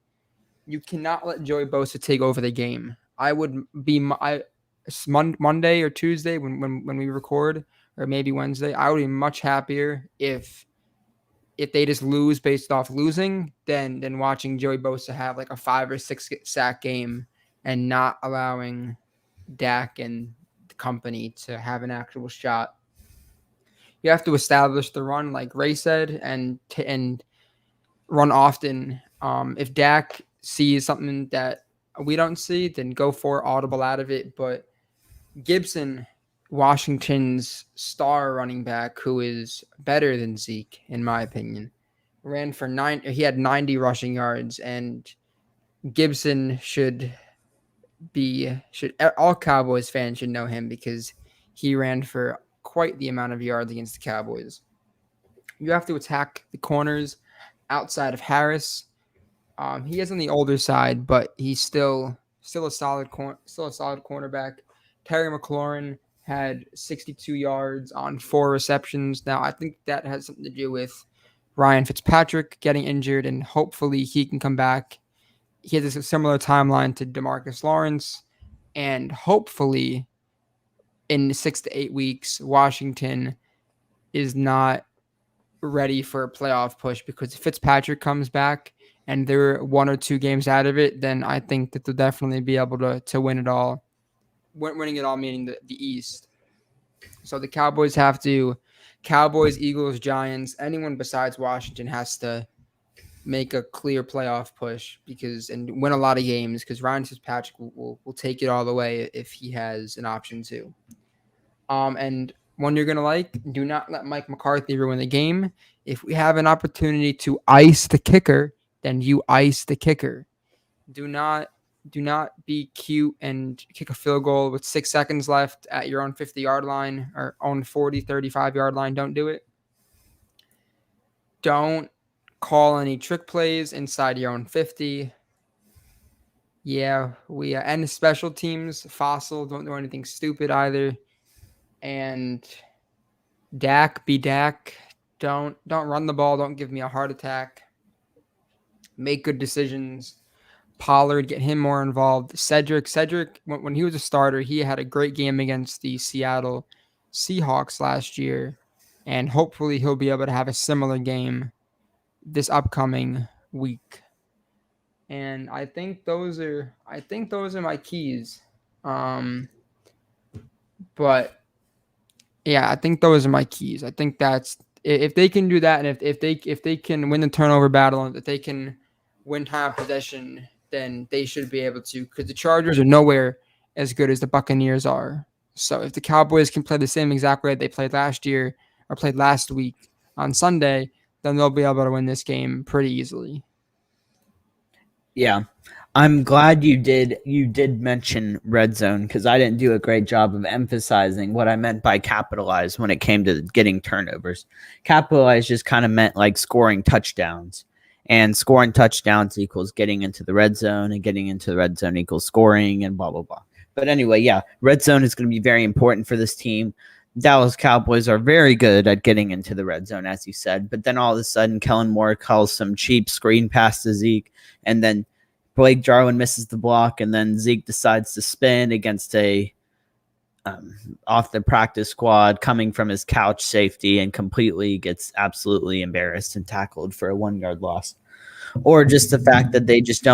You cannot let Joey Bosa take over the game. I would be Monday or Tuesday when we record, or maybe Wednesday. I would be much happier if they just lose based off losing than watching Joey Bosa have like a 5 or 6 sack game and not allowing Dak and the company to have an actual shot. You have to establish the run, like Ray said, and run often. If Dak sees something that we don't see, then go for audible out of it. But Gibson, Washington's star running back, who is better than Zeke, in my opinion, ran for 9. He had 90 rushing yards, and Gibson all Cowboys fans should know him because he ran for quite the amount of yards against the Cowboys. You have to attack the corners outside of Harris. He is on the older side, but he's still a solid cornerback. Terry McLaurin had 62 yards on 4 receptions. Now, I think that has something to do with Ryan Fitzpatrick getting injured, and hopefully he can come back. He has a similar timeline to DeMarcus Lawrence, and hopefully in 6 to 8 weeks, Washington is not ready for a playoff push, because if Fitzpatrick comes back and they're 1 or 2 games out of it, then I think that they'll definitely be able to win it all. Winning it all meaning the East. So the Cowboys have to, Cowboys, Eagles, Giants, anyone besides Washington has to make a clear playoff push and win a lot of games, because Ryan Fitzpatrick will take it all the way if he has an option to. And one you're going to like, do not let Mike McCarthy ruin the game. If we have an opportunity to ice the kicker, then you ice the kicker. Do not be cute and kick a field goal with 6 seconds left at your own 50-yard line or own 40, 35-yard line. Don't do it. Don't call any trick plays inside your own 50. Yeah, and special teams, Fossil, don't do anything stupid either. And Dak, be Dak. Don't run the ball. Don't give me a heart attack. Make good decisions. Pollard, get him more involved. Cedric, when he was a starter, he had a great game against the Seattle Seahawks last year, and hopefully he'll be able to have a similar game this upcoming week. And I think those are my keys. But yeah, I think those are my keys. I think that's, if they can do that, and if they can win the turnover battle, and if they can win time of possession, then they should be able to, because the Chargers are nowhere as good as the Buccaneers are. So if the Cowboys can play the same exact way they played last year or played last week on Sunday, then they'll be able to win this game pretty easily. Yeah. I'm glad you did mention red zone, because I didn't do a great job of emphasizing what I meant by capitalize when it came to getting turnovers. Capitalize just kind of meant like scoring touchdowns, and scoring touchdowns equals getting into the red zone, and getting into the red zone equals scoring, and blah, blah, blah. But anyway, yeah, red zone is going to be very important for this team. Dallas Cowboys are very good at getting into the red zone, as you said, but then all of a sudden Kellen Moore calls some cheap screen pass to Zeke, and then Blake Jarwin misses the block, and then Zeke decides to spin against a off the practice squad coming from his couch safety, and completely gets absolutely embarrassed and tackled for a 1-yard loss. Or just the fact that they just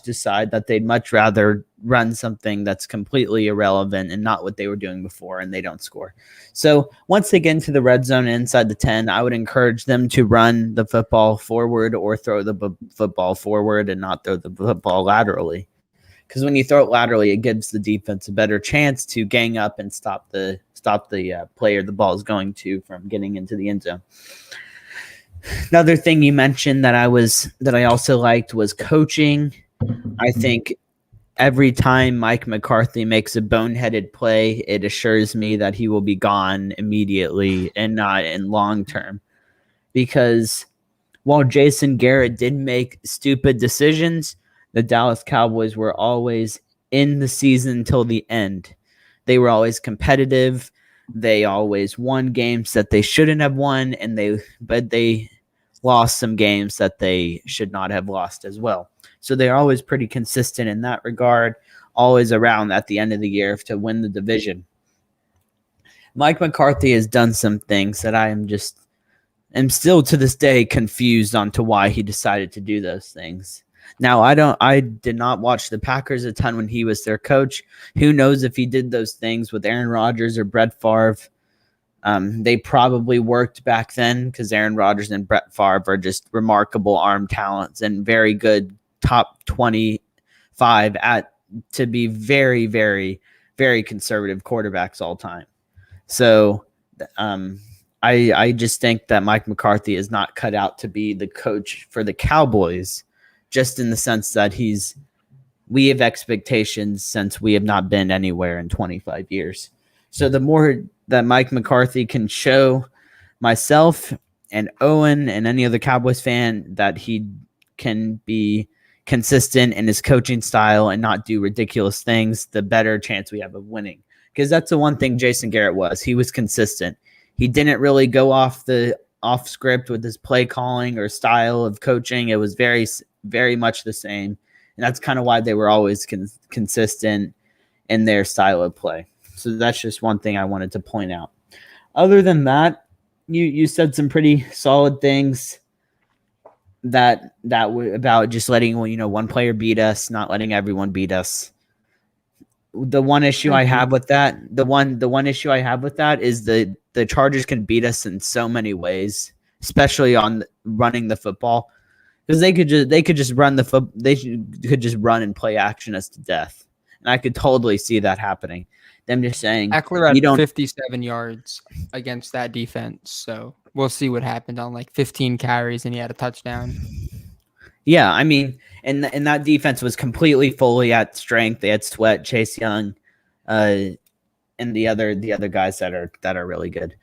decide that they'd much rather run something that's completely irrelevant and not what they were doing before, and they don't score. So once they get into the red zone inside the 10, I would encourage them to run the football forward or throw the football forward and not throw the football laterally. Because when you throw it laterally, it gives the defense a better chance to gang up and stop the player the ball is going to from getting into the end zone. Another thing you mentioned that I also liked was coaching. I think every time Mike McCarthy makes a boneheaded play, it assures me that he will be gone immediately and not in long term. Because while Jason Garrett did make stupid decisions, the Dallas Cowboys were always in the season till the end. They were always competitive. They always won games that they shouldn't have won, but they lost some games that they should not have lost as well. So they're always pretty consistent in that regard, always around at the end of the year to win the division. Mike McCarthy has done some things that I am still to this day confused on to why he decided to do those things. Now, I did not watch the Packers a ton when he was their coach. Who knows if he did those things with Aaron Rodgers or Brett Favre. They probably worked back then, because Aaron Rodgers and Brett Favre are just remarkable arm talents and very good top 25 to be very, very, very conservative quarterbacks all time. So I just think that Mike McCarthy is not cut out to be the coach for the Cowboys, just in the sense that we have expectations since we have not been anywhere in 25 years. So the more that Mike McCarthy can show myself and Owen and any other Cowboys fan that he can be consistent in his coaching style and not do ridiculous things, the better chance we have of winning. Because that's the one thing Jason Garrett was. He was consistent. He didn't really go off script with his play calling or style of coaching. It was very, very much the same. And that's kind of why they were always consistent in their style of play. So that's just one thing I wanted to point out. Other than that, you said some pretty solid things about just letting one player beat us, not letting everyone beat us. The one issue I Thank you. have with that, the one issue I have with that is the Chargers can beat us in so many ways, especially on running the football, because they could just run the foot, could just run and play action us to death, and I could totally see that happening. Them just saying Eckler you had don't. 57 yards against that defense, so we'll see what happened on like 15 carries, and he had a touchdown. Yeah, I mean, and that defense was completely fully at strength. They had Sweat, Chase Young, and the other guys that are really good.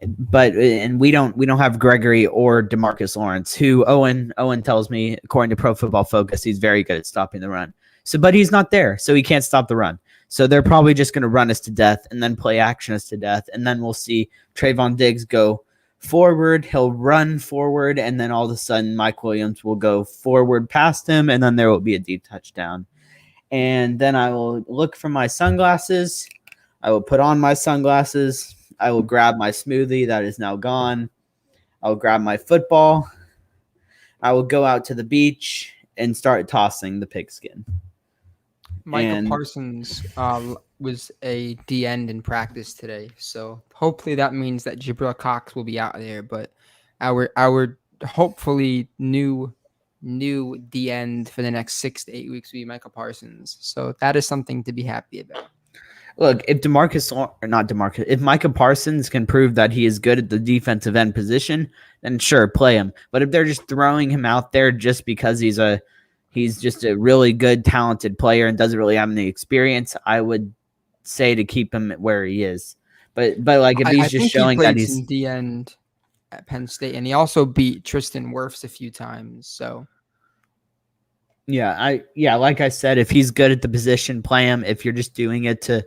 But and we don't have Gregory or DeMarcus Lawrence, who Owen tells me, according to Pro Football Focus, he's very good at stopping the run. So, but he's not there, so he can't stop the run. So they're probably just going to run us to death and then play action us to death, and then we'll see Trayvon Diggs go forward, he'll run forward, and then all of a sudden Mike Williams will go forward past him, and then there will be a deep touchdown. And then I will look for my sunglasses. I will put on my sunglasses. I will grab my smoothie that is now gone. I will grab my football. I will go out to the beach and start tossing the pigskin. Micah Parsons was a D end in practice today, so hopefully that means that Jabril Cox will be out there. But our hopefully new D end for the next 6 to 8 weeks will be Micah Parsons. So that is something to be happy about. Look, if if Micah Parsons can prove that he is good at the defensive end position, then sure, play him. But if they're just throwing him out there just because he's just a really good, talented player and doesn't really have any experience, I would say to keep him where he is. But like if he's just showing that he's D end at Penn State, and he also beat Tristan Wirfs a few times. So yeah, like I said, if he's good at the position, play him. If you're just doing it to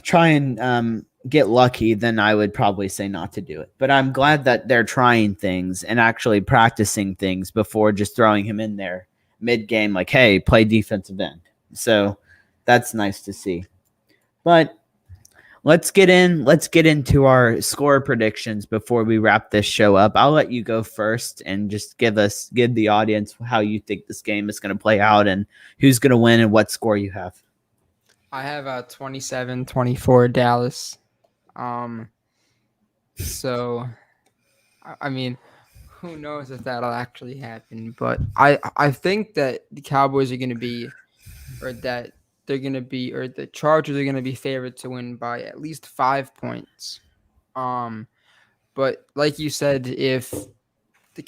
try and get lucky, then I would probably say not to do it. But I'm glad that they're trying things and actually practicing things before just throwing him in there mid-game, like, hey, play defensive end. So that's nice to see. But let's get into our score predictions before we wrap this show up. I'll let you go first and just give the audience how you think this game is going to play out and who's going to win and what score you have. I have 27-24 Dallas. So, I mean, who knows if that'll actually happen? But I think that the Cowboys are going to be, or that they're going to be, or the Chargers are going to be favored to win by at least 5 points. But like you said, if the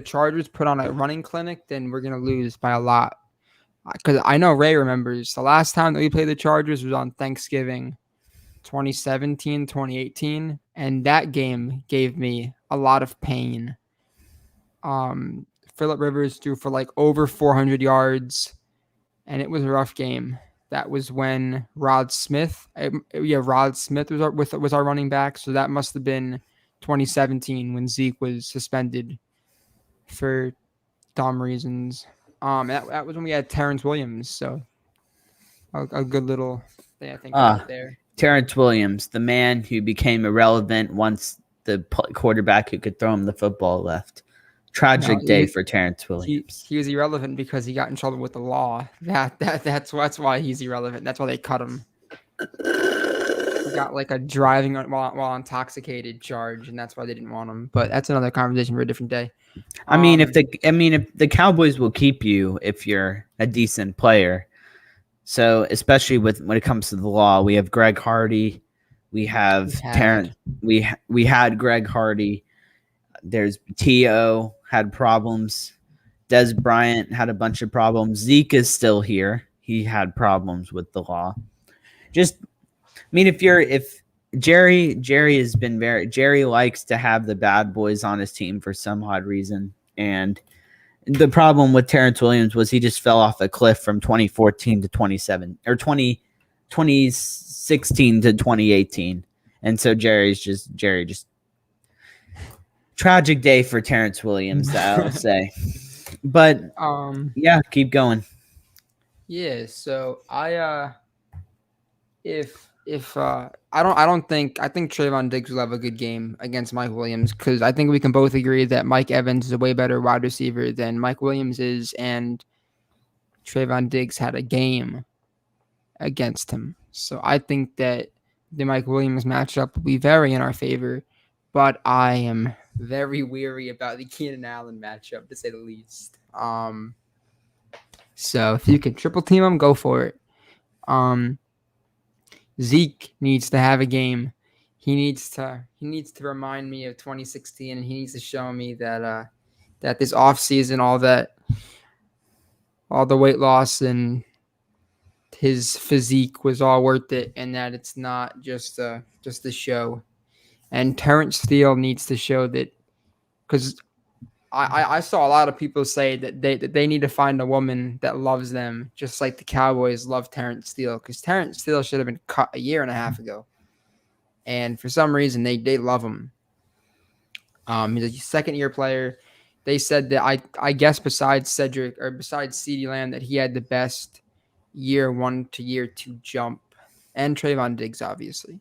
Chargers put on a running clinic, then we're going to lose by a lot. Because I know Ray remembers the last time that we played the Chargers was on Thanksgiving 2017, 2018, and that game gave me a lot of pain. Phillip Rivers threw for like over 400 yards, and it was a rough game. That was when Rod Smith was our running back, so that must have been 2017 when Zeke was suspended for dumb reasons. That was when we had Terence Williams, so a good little thing I think right there. Terence Williams, the man who became irrelevant once the quarterback who could throw him the football left. Tragic day for Terence Williams. He was irrelevant because he got in trouble with the law. That's why he's irrelevant. That's why they cut him. He got like a driving while intoxicated charge, and that's why they didn't want him. But that's another conversation for a different day. I mean, if the Cowboys will keep you if you're a decent player. So especially when it comes to the law, we have Greg Hardy, we have Terrence, we had Greg Hardy. There's T.O. had problems. Des Bryant had a bunch of problems. Zeke is still here. He had problems with the law. If Jerry likes to have the bad boys on his team for some odd reason. And the problem with Terence Williams was he just fell off a cliff from 2014 to 2016 to 2018. And so Jerry just tragic day for Terence Williams, I would say. But yeah, keep going. Yeah, so I if I think Trayvon Diggs will have a good game against Mike Williams because I think we can both agree that Mike Evans is a way better wide receiver than Mike Williams is, and Trayvon Diggs had a game against him. So I think that the Mike Williams matchup will be very in our favor, but I am very weary about the Keenan Allen matchup, to say the least. So if you can triple team him, go for it. Zeke needs to have a game. He needs to remind me of 2016, and he needs to show me that that this offseason, all the weight loss and his physique was all worth it, and that it's not just a show. And Terence Steele needs to show that, because I saw a lot of people say that they need to find a woman that loves them, just like the Cowboys love Terence Steele, because Terence Steele should have been cut a year and a half ago, and for some reason they love him. He's a second-year player. They said that I guess besides CeeDee Lamb that he had the best year 1 to year 2 jump, and Trayvon Diggs obviously.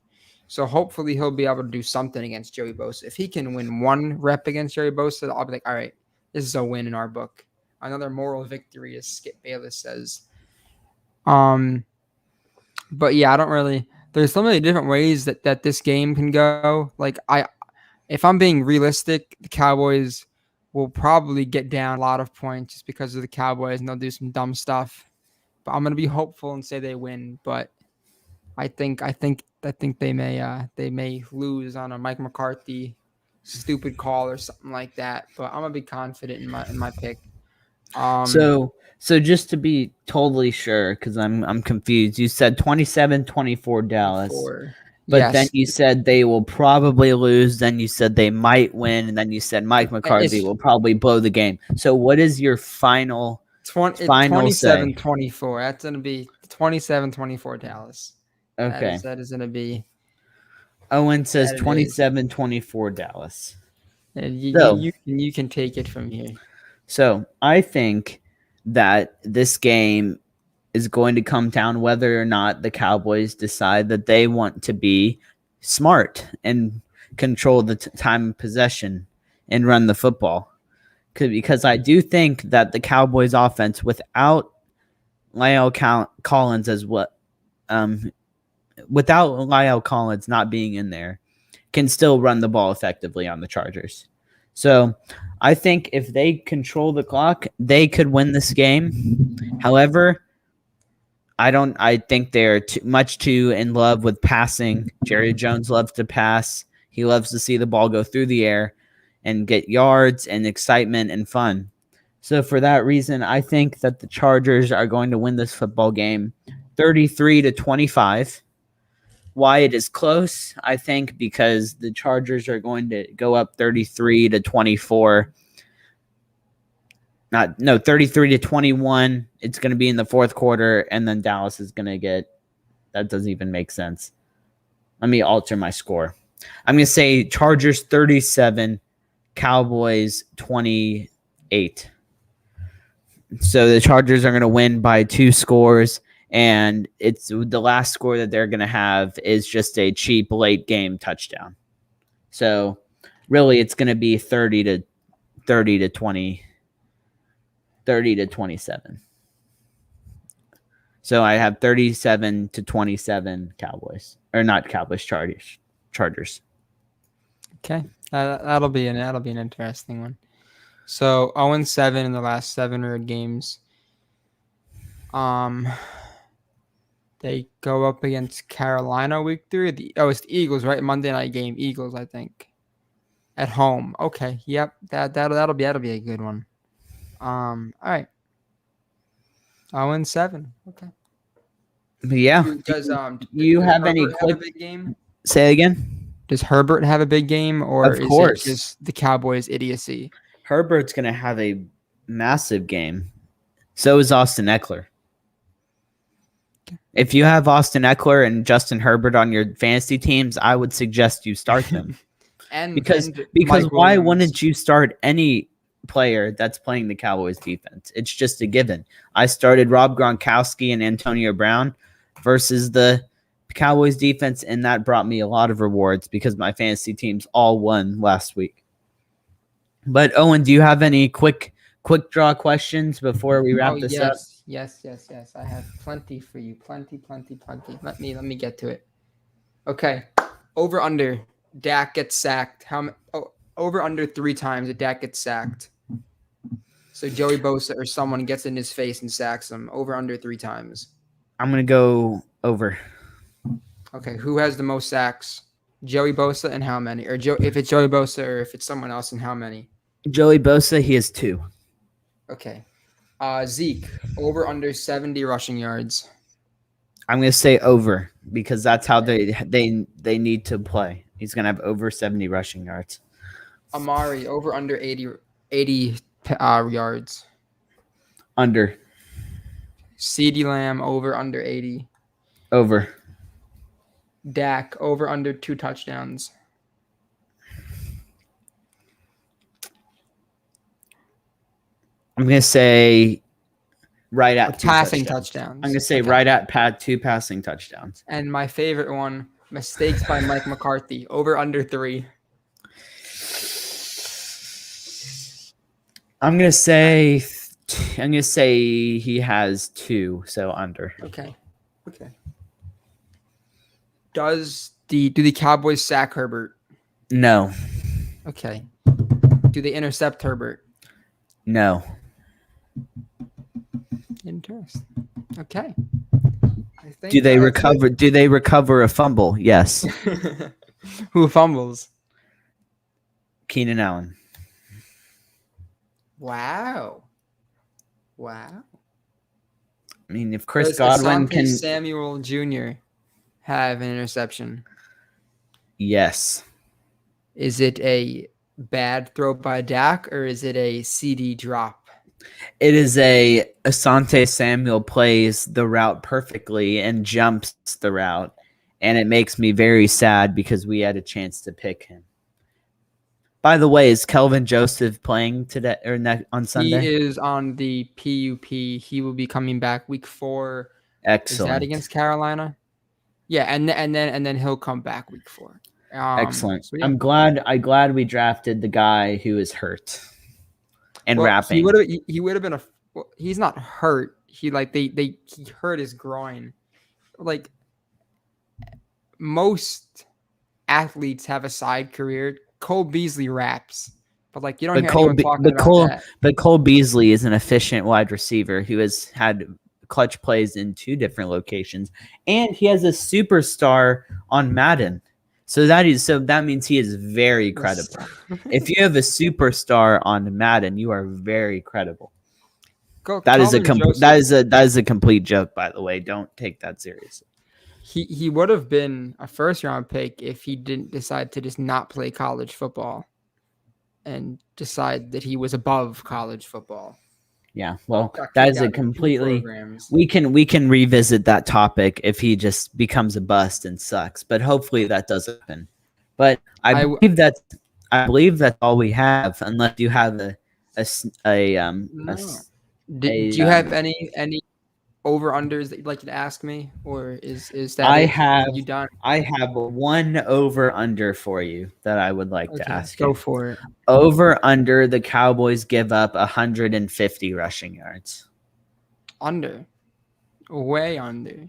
So hopefully he'll be able to do something against Joey Bosa. If he can win 1 rep against Joey Bosa, I'll be like, all right, this is a win in our book. Another moral victory, as Skip Bayless says. But yeah, I don't really. There's so many different ways that this game can go. Like if I'm being realistic, the Cowboys will probably get down a lot of points just because of the Cowboys, and they'll do some dumb stuff. But I'm gonna be hopeful and say they win. But I think they may lose on a Mike McCarthy stupid call or something like that. But I'm gonna be confident in my pick. So just to be totally sure, because I'm confused. You said 27-24 Dallas, but yes. then you said they will probably lose. Then you said they might win, and then you said Mike McCarthy will probably blow the game. So what is your final? 27-24. That's going to be 27-24 Dallas. Okay. That is going to be. Owen says 27-24 Dallas. You can take it from here. So I think that this game is going to come down whether or not the Cowboys decide that they want to be smart and control the time of possession and run the football. Because I do think that the Cowboys offense without Lyle Collins without Lyle Collins not being in there can still run the ball effectively on the Chargers. So I think if they control the clock, they could win this game. However, I think they're too in love with passing. Jerry Jones loves to pass. He loves to see the ball go through the air and get yards and excitement and fun. So for that reason, I think that the Chargers are going to win this football game 33-25. Why it is close, I think, because the Chargers are going to go up 33-24. 33-21. It's going to be in the fourth quarter, and then Dallas is going to get. That doesn't even make sense. Let me alter my score. I'm going to say Chargers 37, Cowboys 28. So the Chargers are going to win by 2 scores, and it's the last score that they're going to have is just a cheap late game touchdown. So really, it's going to be 30-20. 30-27. So I have 37-27 Cowboys, or not Cowboys, Chargers. Okay, that'll be an interesting one. So 0-7 in the last 7 road games. They go up against Carolina week 3. It's the Eagles, right? Monday night game, Eagles, I think, at home. Okay, yep, that'll be a good one. All right. 0-7. Okay. Yeah. Does you have Herbert any have a big game? Say again. Does Herbert have a big game, or of course. Is it just the Cowboys' idiocy? Herbert's going to have a massive game. So is Austin Eckler. Okay. If you have Austin Eckler and Justin Herbert on your fantasy teams, I would suggest you start them. because why wouldn't you start any player that's playing the Cowboys defense? It's just a given. I started Rob Gronkowski and Antonio Brown versus the Cowboys defense, and that brought me a lot of rewards because my fantasy teams all won last week. But Owen, do you have any quick draw questions before we wrap this up? Yes. I have plenty for you. Plenty. Let me get to it. Okay. Over under. Dak gets sacked. Over under 3 times that Dak gets sacked. So Joey Bosa or someone gets in his face and sacks him. Over under 3 times. I'm gonna go over. Okay. Who has the most sacks? Joey Bosa, and how many? Or if it's Joey Bosa or if it's someone else, and how many? Joey Bosa, he has 2. Okay. Zeke, over under 70 rushing yards. I'm gonna say over because that's how they need to play. He's gonna have over 70 rushing yards. Amari, over under 80 yards. Under. CeeDee Lamb, over under 80. Over. Dak, over under 2 touchdowns. I'm going to say right at 2 passing touchdowns. I'm going to say right at 2 passing touchdowns. And my favorite one, mistakes by Mike McCarthy, over under 3. I'm going to say he has 2, so under. Okay. Do the Cowboys sack Herbert? No. Okay. Do they intercept Herbert? No. Interesting. Okay. Do they recover a fumble? Yes. Who fumbles? Keenan Allen. Wow. I mean, if Chris Godwin can Samuel Jr. have an interception? Yes. Is it a bad throw by Dak or is it a CD drop? It is Asante Samuel plays the route perfectly and jumps the route, and it makes me very sad because we had a chance to pick him. By the way, is Kelvin Joseph playing today or on Sunday? He is on the PUP. He will be coming back week 4. Excellent. Is that against Carolina? Yeah, and then he'll come back week 4. Excellent. So yeah. I'm glad we drafted the guy who is hurt and rapping. He would have been he's not hurt. He hurt his groin. Like most athletes have a side career. Cole Beasley raps, but you don't hear anyone talking about that. But Cole Beasley is an efficient wide receiver who has had clutch plays in 2 different locations, and he has a superstar on Madden. So that means he is very credible. If you have a superstar on Madden, you are very credible. That is a complete joke, by the way. Don't take that seriously. He would have been a first-round pick if he didn't decide to just not play college football and decide that he was above college football. Yeah, well, that is a completely we can revisit that topic if he just becomes a bust and sucks, but hopefully that doesn't happen. But I believe that's all we have, unless you have Do you have any over-unders that you'd like to ask me, or is that you done? I have one over-under for you that I would like to ask you. Go for it. Over-under, the Cowboys give up 150 rushing yards. Under. Way under.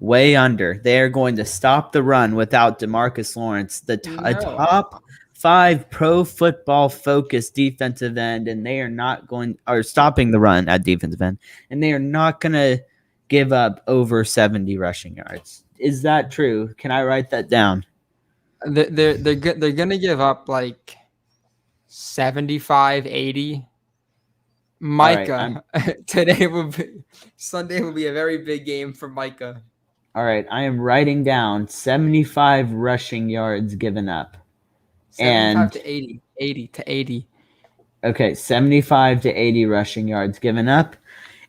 Way under. They are going to stop the run without DeMarcus Lawrence, a top 5 pro football focused defensive end, and they are stopping the run at defensive end, and they are not going to give up over 70 rushing yards. Is that true? Can I write that down? They're going to give up 75, 80. Micah, right, Sunday will be a very big game for Micah. All right, I am writing down 75 rushing yards given up. 75 to 80. 80 to 80. Okay, 75 to 80 rushing yards given up.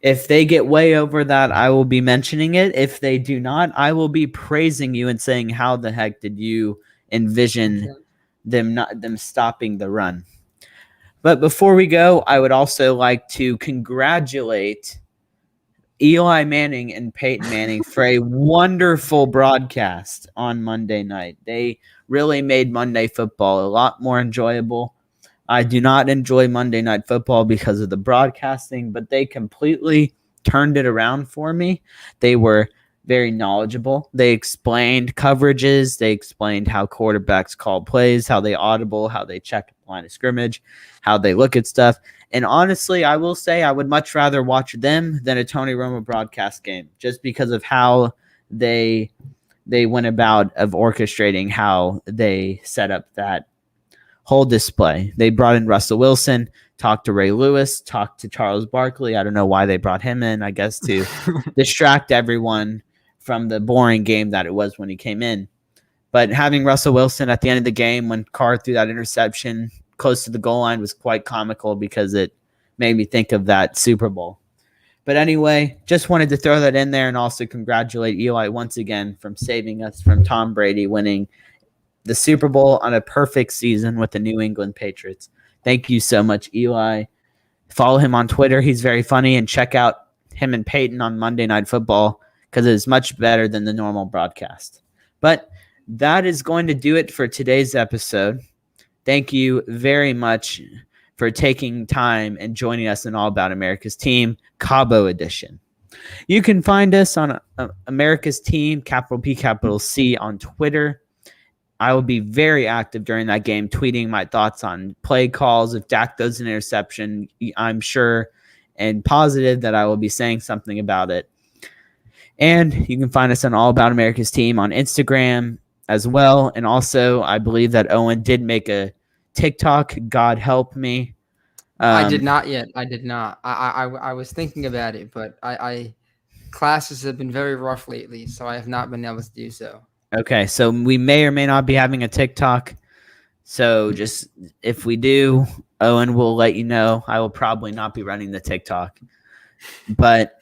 If they get way over that, I will be mentioning it. If they do not, I will be praising you and saying, how the heck did you envision them stopping the run? But before we go, I would also like to congratulate Eli Manning and Peyton Manning for a wonderful broadcast on Monday night. They really made Monday football a lot more enjoyable. I do not enjoy Monday Night Football because of the broadcasting, but they completely turned it around for me. They were very knowledgeable. They explained coverages. They explained how quarterbacks call plays, how they audible, how they check the line of scrimmage, how they look at stuff. And honestly, I will say I would much rather watch them than a Tony Romo broadcast game, just because of how they went about of orchestrating how they set up that whole display. They brought in Russell Wilson, talked to Ray Lewis, talked to Charles Barkley. I don't know why they brought him in, I guess to distract everyone from the boring game that it was when he came in. But having Russell Wilson at the end of the game when Carr threw that interception close to the goal line was quite comical because it made me think of that Super Bowl. But anyway, just wanted to throw that in there and also congratulate Eli once again from saving us from Tom Brady winning the Super Bowl on a perfect season with the New England Patriots. Thank you so much, Eli. Follow him on Twitter. He's very funny. And check out him and Peyton on Monday Night Football because it is much better than the normal broadcast. But that is going to do it for today's episode. Thank you very much for taking time and joining us in All About America's Team, Cabo Edition. You can find us on America's Team, capital P, capital C, on Twitter. I will be very active during that game, tweeting my thoughts on play calls. If Dak does an interception, I'm sure and positive that I will be saying something about it. And you can find us on All About America's Team on Instagram as well. And also, I believe that Owen did make a TikTok. God help me. I did not yet. I did not. I was thinking about it, but classes have been very rough lately, so I have not been able to do so. Okay, so we may or may not be having a TikTok. So just if we do, Owen will let you know. I will probably not be running the TikTok. But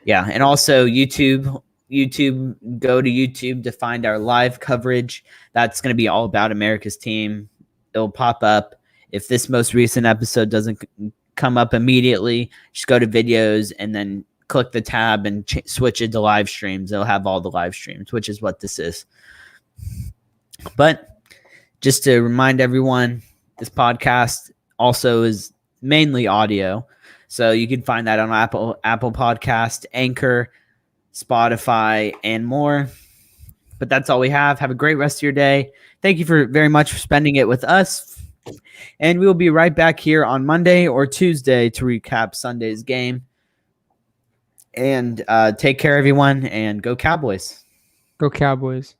yeah, and also YouTube, go to YouTube to find our live coverage. That's going to be All About America's Team. It'll pop up. If this most recent episode doesn't come up immediately, just go to videos and then click the tab and switch it to live streams. It'll have all the live streams, which is what this is. But just to remind everyone, this podcast also is mainly audio. So you can find that on Apple Podcast, Anchor, Spotify, and more. But that's all we have. Have a great rest of your day. Thank you very much for spending it with us. And we will be right back here on Monday or Tuesday to recap Sunday's game. And take care, everyone, and go Cowboys. Go Cowboys.